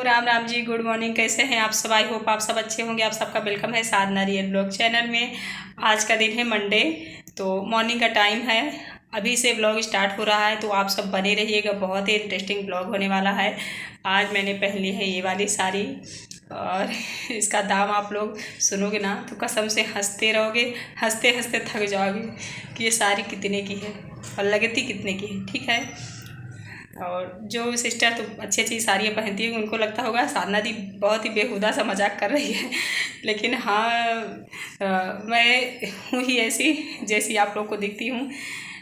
Ram Ram ji, good morning. कैसे हैं आप सब? आई होप आप सब अच्छे होंगे। आप सबका वेलकम है साधना रियल ब्लॉग चैनल में। आज का दिन है मंडे, तो मॉर्निंग का टाइम है। अभी से ब्लॉग स्टार्ट हो रहा है, तो आप सब बने रहिएगा। बहुत ही इंटरेस्टिंग ब्लॉग होने वाला है। आज मैंने पहन ली है ये वाली साड़ी, और इसका दाम आप लोग सुनोगे ना तो कसम से हंसते रहोगे, हंसते हंसते थक जाओगे कि ये साड़ी कितने की है और लगती कितने की है। ठीक है, और जो सिस्टर तो अच्छी अच्छी साड़ियाँ पहनती है उनको लगता होगा साधना दी बहुत ही बेहुदा सा मजाक कर रही है। लेकिन हाँ, मैं हूँ ही ऐसी जैसी आप लोग को दिखती हूँ।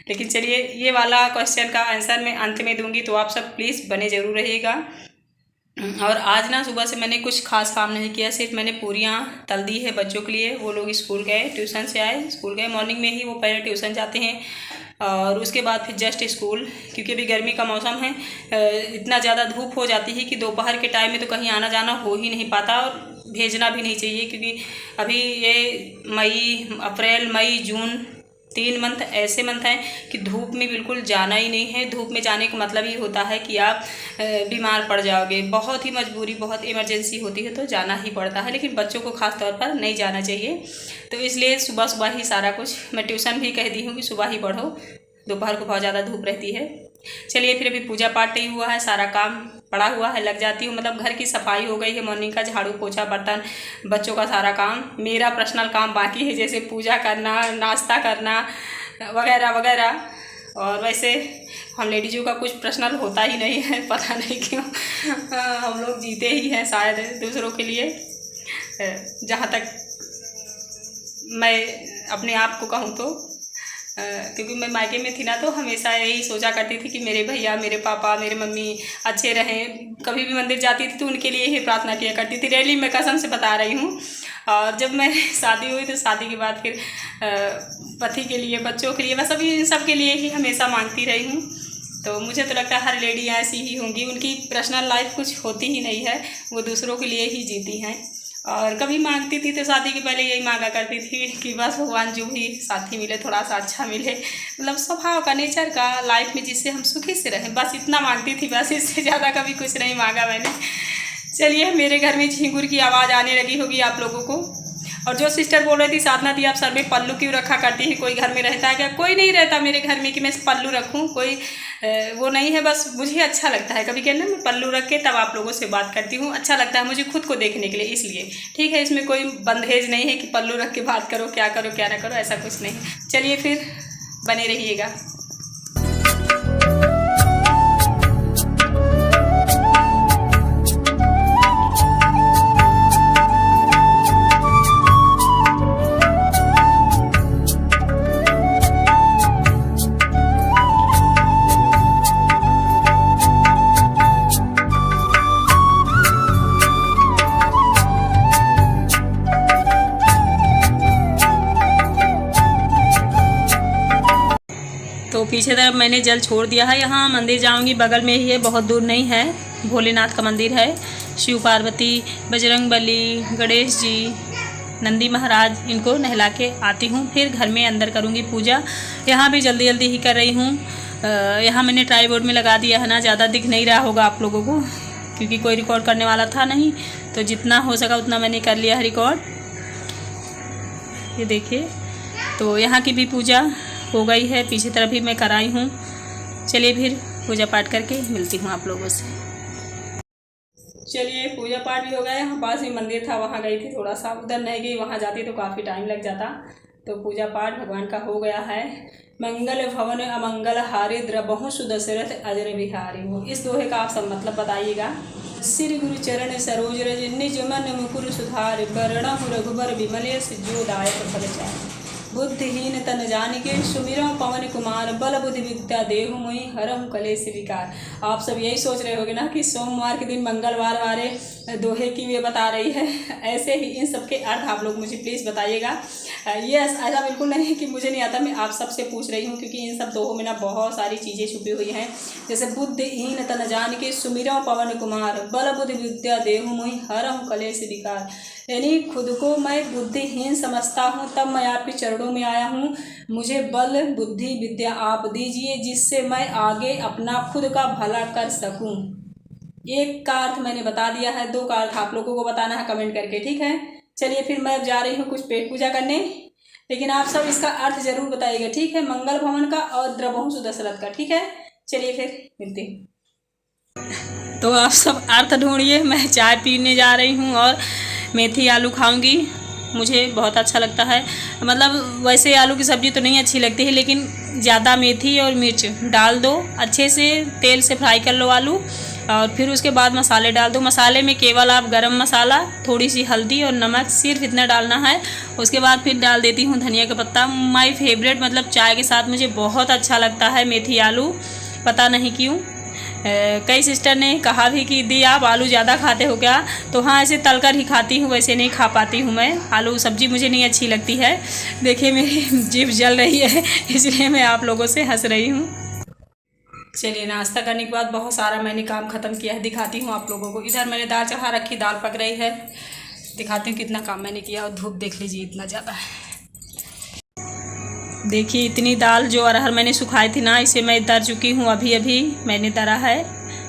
लेकिन चलिए, ये वाला क्वेश्चन का आंसर मैं अंत में दूंगी, तो आप सब प्लीज़ बने ज़रूर रहिएगा। और आज ना सुबह से मैंने कुछ खास काम नहीं किया, सिर्फ मैंने पूरियाँ तल दी है बच्चों के लिए। वो लोग स्कूल गए, ट्यूशन से आए, स्कूल गए मॉर्निंग में ही। वो पहले ट्यूशन जाते हैं और उसके बाद फिर जस्ट स्कूल, क्योंकि अभी गर्मी का मौसम है। इतना ज़्यादा धूप हो जाती है कि दोपहर के टाइम में तो कहीं आना जाना हो ही नहीं पाता, और भेजना भी नहीं चाहिए, क्योंकि अभी ये अप्रैल मई जून 3 मंथ ऐसे मंथ हैं कि धूप में बिल्कुल जाना ही नहीं है। धूप में जाने का मतलब ये होता है कि आप बीमार पड़ जाओगे। बहुत ही मजबूरी, बहुत इमरजेंसी होती है तो जाना ही पड़ता है, लेकिन बच्चों को खास तौर पर नहीं जाना चाहिए। तो इसलिए सुबह सुबह ही सारा कुछ, मैं ट्यूशन भी कह दी हूँ कि सुबह ही पढ़ो, दोपहर को बहुत ज़्यादा धूप रहती है। चलिए, फिर अभी पूजा पाठ नहीं हुआ है, सारा काम पड़ा हुआ है, लग जाती हूँ। मतलब घर की सफाई हो गई है, मॉर्निंग का झाड़ू पोछा बर्तन, बच्चों का सारा काम। मेरा पर्सनल काम बाकी है, जैसे पूजा करना, नाश्ता करना वगैरह वगैरह। और वैसे हम लेडीजों का कुछ पर्सनल होता ही नहीं है, पता नहीं क्यों। हम लोग जीते ही हैं शायद दूसरों के लिए। जहाँ तक मैं अपने आप को कहूँ तो क्योंकि मैं मायके में थी ना, तो हमेशा यही सोचा करती थी कि मेरे भैया, मेरे पापा, मेरे मम्मी अच्छे रहें। कभी भी मंदिर जाती थी तो उनके लिए ही प्रार्थना किया करती थी। रियली मैं कसम से बता रही हूँ। और जब मैं शादी हुई तो शादी के बाद फिर पति के लिए, बच्चों के लिए, मैं सभी सब के लिए ही हमेशा मांगती रही हूँ। तो मुझे तो लगता है हर लेडी ऐसी ही होंगी, उनकी पर्सनल लाइफ कुछ होती ही नहीं है, वो दूसरों के लिए ही जीती हैं। और कभी मांगती थी तो शादी के पहले यही मांगा करती थी कि बस भगवान जो भी साथी मिले थोड़ा सा अच्छा मिले, मतलब स्वभाव का, नेचर का, लाइफ में जिससे हम सुखी से रहें, बस इतना मांगती थी। बस इससे ज़्यादा कभी कुछ नहीं मांगा मैंने। चलिए, मेरे घर में झींगुर की आवाज़ आने लगी होगी आप लोगों को। और जो सिस्टर बोल रही थी साधना दी आप सर में पल्लू क्यों रखा करती है, कोई घर में रहता है क्या? कोई नहीं रहता मेरे घर में कि मैं पल्लू रखूं, कोई वो नहीं है। बस मुझे अच्छा लगता है कभी कहना मैं पल्लू रख के तब आप लोगों से बात करती हूँ। अच्छा लगता है मुझे खुद को देखने के लिए, इसलिए। ठीक है, इसमें कोई बंधेज नहीं है कि पल्लू रख के बात करो, क्या करो क्या ना करो, ऐसा कुछ नहीं। चलिए फिर बने रहिएगा। तो पीछे तरफ मैंने जल छोड़ दिया है। यहाँ मंदिर जाऊंगी, बगल में ही है, बहुत दूर नहीं है। भोलेनाथ का मंदिर है, शिव पार्वती, बजरंगबली, गणेश जी, नंदी महाराज, इनको नहला के आती हूँ। फिर घर में अंदर करूँगी पूजा। यहाँ भी जल्दी जल्दी ही कर रही हूँ। यहाँ मैंने ट्राईपोड में लगा दिया है ना, ज़्यादा दिख नहीं रहा होगा आप लोगों को, क्योंकि कोई रिकॉर्ड करने वाला था नहीं, तो जितना हो सका उतना मैंने कर लिया है रिकॉर्ड। ये देखिए, तो यहाँ की भी पूजा हो गई है, पीछे तरफ भी मैं कराई हूँ। चलिए फिर पूजा पाठ करके मिलती हूँ आप लोगों से। चलिए, पूजा पाठ भी हो गया। यहाँ पास ही मंदिर था, वहाँ गई थी, थोड़ा सा उधर नहीं गई, वहाँ जाती तो काफ़ी टाइम लग जाता। तो पूजा पाठ भगवान का हो गया है। मंगल भवन अमंगल हारे द्रबहु सुदशरथ अजर बिहारी हो, इस दोहे का आप सब मतलब बताइएगा। श्री गुरु चरण सरोज रज निज मन मुकुर सुधार, वरणहु रघुबर विमल यस जो दायक फल चारि। बुद्धिहीन तन जानिके सुमिरौ पवन कुमार, बल बुद्धि विद्या देहु मोहि हरहु कलेश विकार। आप सब यही सोच रहे होगे ना कि सोमवार के दिन मंगलवार वाले दोहे की वे बता रही है। ऐसे ही इन सब के अर्थ आप लोग मुझे प्लीज़ बताइएगा। यस, ऐसा बिल्कुल नहीं है कि मुझे नहीं आता, मैं आप सबसे पूछ रही हूँ, क्योंकि इन सब दोहों में ना बहुत सारी चीज़ें छुपी हुई हैं। जैसे बुद्धिहीन तन जानिके सुमिरौ पवन कुमार, बल बुद्धि विद्या देहु मोहि हरहु कलेश विकार। यानी खुद को मैं बुद्धिहीन समझता हूँ, तब मैं आपके चरणों में आया हूँ। मुझे बल बुद्धि विद्या आप दीजिए, जिससे मैं आगे अपना खुद का भला कर सकूँ। एक का अर्थ मैंने बता दिया है, दो का अर्थ आप लोगों को बताना है कमेंट करके, ठीक है। चलिए फिर मैं अब जा रही हूँ कुछ पेट पूजा करने, लेकिन आप सब इसका अर्थ जरूर बताइएगा, ठीक है। मंगल भवन का और द्रवहुंसु दशरथ का, ठीक है। चलिए फिर मिलते हैं। तो आप सब अर्थ ढूंढिए, मैं चाय पीने जा रही हूँ और मेथी आलू खाऊंगी। मुझे बहुत अच्छा लगता है, मतलब वैसे आलू की सब्ज़ी तो नहीं अच्छी लगती है, लेकिन ज़्यादा मेथी और मिर्च डाल दो, अच्छे से तेल से फ्राई कर लो आलू, और फिर उसके बाद मसाले डाल दो। मसाले में केवल आप गरम मसाला, थोड़ी सी हल्दी और नमक, सिर्फ इतना डालना है। उसके बाद फिर डाल देती हूँ धनिया का पत्ता। माय फेवरेट, मतलब चाय के साथ मुझे बहुत अच्छा लगता है मेथी आलू, पता नहीं क्यों। कई सिस्टर ने कहा भी कि दी आप आलू ज़्यादा खाते हो क्या? तो हाँ, ऐसे तलकर ही खाती हूँ, वैसे नहीं खा पाती हूँ मैं। आलू सब्ज़ी मुझे नहीं अच्छी लगती है। देखिए मेरी जीभ जल रही है, इसलिए मैं आप लोगों से हंस रही हूँ। चलिए नाश्ता करने के बाद बहुत सारा मैंने काम ख़त्म किया है, दिखाती हूँ आप लोगों को। इधर मैंने दाल चढ़ा रखी, दाल पक रही है, दिखाती हूँ कितना काम मैंने किया। और धूप देख लीजिए इतना ज़्यादा है। देखिए इतनी दाल जो अरहर मैंने सुखाई थी ना, इसे मैं दर चुकी हूँ, अभी अभी मैंने दरा है।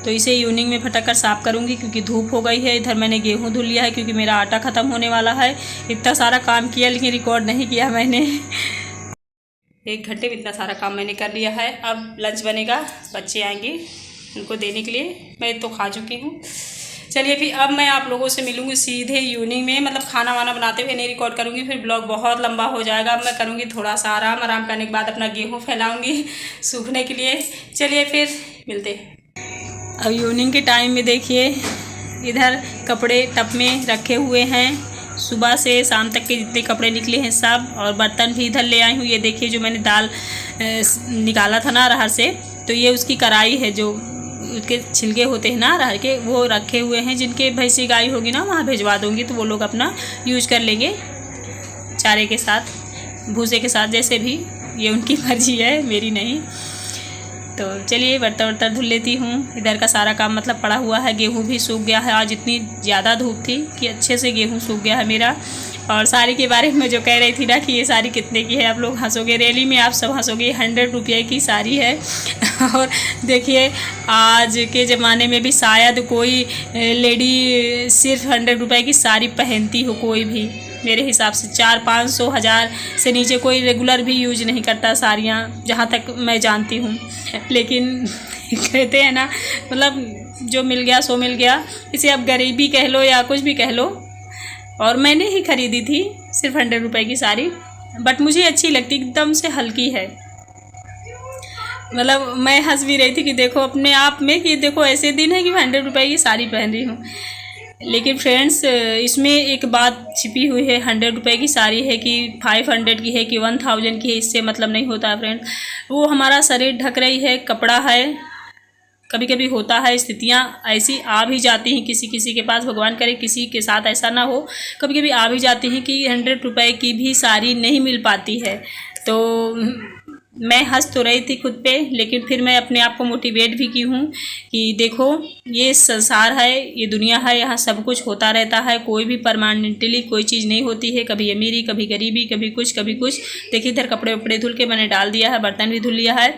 तो इसे इवनिंग में फटक कर साफ़ करूँगी, क्योंकि धूप हो गई है। इधर मैंने गेहूँ धुल लिया है, क्योंकि मेरा आटा ख़त्म होने वाला है। इतना सारा काम किया, लेकिन रिकॉर्ड नहीं किया मैंने। 1 घंटे में इतना सारा काम मैंने कर लिया है। अब लंच बनेगा, बच्चे आएंगे उनको देने के लिए। मैं तो खा चुकी हूँ। चलिए फिर अब मैं आप लोगों से मिलूँगी सीधे इवनिंग में, मतलब खाना वाना बनाते हुए नहीं रिकॉर्ड करूँगी, फिर ब्लॉग बहुत लंबा हो जाएगा। अब मैं करूँगी थोड़ा सा आराम करने के बाद अपना गेहूँ फैलाऊँगी सूखने के लिए। चलिए फिर मिलते हैं। अब इवनिंग के टाइम में देखिए इधर कपड़े टब में रखे हुए हैं, सुबह से शाम तक के जितने कपड़े निकले हैं सब, और बर्तन भी इधर ले आई हूँ। ये देखिए जो मैंने दाल निकाला था ना अरहर से, तो ये उसकी कढ़ाई है, जो उसके छिलके होते हैं ना अरहर के, वो रखे हुए हैं। जिनके भैंसी गाय होगी ना, वहाँ भिजवा दूँगी, तो वो लोग अपना यूज कर लेंगे चारे के साथ, भूसे के साथ, जैसे भी। ये उनकी मर्जी है, मेरी नहीं। तो चलिए बर्तन वर्तन धुल लेती हूँ। इधर का सारा काम मतलब पड़ा हुआ है। गेहूँ भी सूख गया है, आज इतनी ज़्यादा धूप थी कि अच्छे से गेहूँ सूख गया है मेरा। और साड़ी के बारे में जो कह रही थी ना कि ये साड़ी कितने की है, आप लोग हंसोगे, रियली में आप सब हंसोगे। 100 रुपये की साड़ी है। और देखिए आज के ज़माने में भी शायद कोई लेडी सिर्फ 100 रुपये की साड़ी पहनती हो, कोई भी। मेरे हिसाब से 400-500 1000 से नीचे कोई रेगुलर भी यूज नहीं करता साड़ियाँ, जहाँ तक मैं जानती हूँ। लेकिन कहते हैं ना, मतलब जो मिल गया सो मिल गया। इसे अब गरीबी कह लो या कुछ भी कह लो। और मैंने ही ख़रीदी थी सिर्फ 100 रुपये की साड़ी, बट मुझे अच्छी लगती, एकदम से हल्की है। मतलब मैं हंस भी रही थी कि देखो अपने आप में, कि देखो ऐसे दिन है कि मैं 100 रुपये की साड़ी पहन रही हूँ। लेकिन फ्रेंड्स इसमें एक बात छिपी हुई है। 100 रुपये की साड़ी है कि 500 की है कि 1000 की है, इससे मतलब नहीं होता है फ्रेंड्स। वो हमारा शरीर ढक रही है, कपड़ा है। कभी कभी होता है, स्थितियाँ ऐसी आ भी जाती हैं किसी किसी के पास, भगवान करे किसी के साथ ऐसा ना हो। कभी कभी आ भी जाती हैं कि 100 रुपये की भी साड़ी नहीं मिल पाती है। तो मैं हंस तो रही थी खुद पे, लेकिन फिर मैं अपने आप को मोटिवेट भी की हूँ कि देखो ये संसार है, ये दुनिया है, यहाँ सब कुछ होता रहता है। कोई भी परमानेंटली कोई चीज़ नहीं होती है, कभी अमीरी, कभी गरीबी, कभी कुछ कभी कुछ। देखिए इधर कपड़े वपड़े धुल के मैंने डाल दिया है, बर्तन भी धुल लिया है।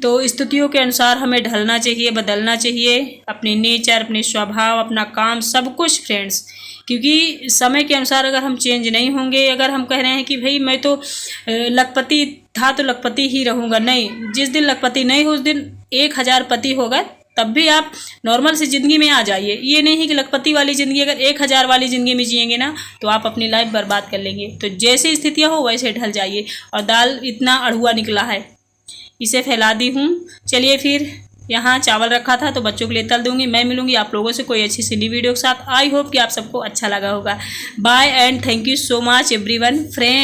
तो स्थितियों के अनुसार हमें ढलना चाहिए, बदलना चाहिए अपने नेचर, अपने स्वभाव, अपना काम, सब कुछ फ्रेंड्स। क्योंकि समय के अनुसार अगर हम चेंज नहीं होंगे, अगर हम कह रहे हैं कि भाई मैं तो लखपति था तो लखपति ही रहूँगा, नहीं। जिस दिन लखपति नहीं हो उस दिन 1000 पति होगा, तब भी आप नॉर्मल सी ज़िंदगी में आ जाइए। ये नहीं है कि लखपति वाली ज़िंदगी, अगर 1000 वाली ज़िंदगी में जिएंगे ना, तो आप अपनी लाइफ बर्बाद कर लेंगे। तो जैसी स्थितियाँ हो वैसे ढल जाइए। और दाल इतना अड़हुआ निकला है, इसे फैला दी हूँ। चलिए फिर यहाँ चावल रखा था तो बच्चों के लिए तल दूँगी। मैं मिलूँगी आप लोगों से कोई अच्छी सी नई वीडियो के साथ। आई होप कि आप सबको अच्छा लगा होगा। Bye and thank you so much everyone friend.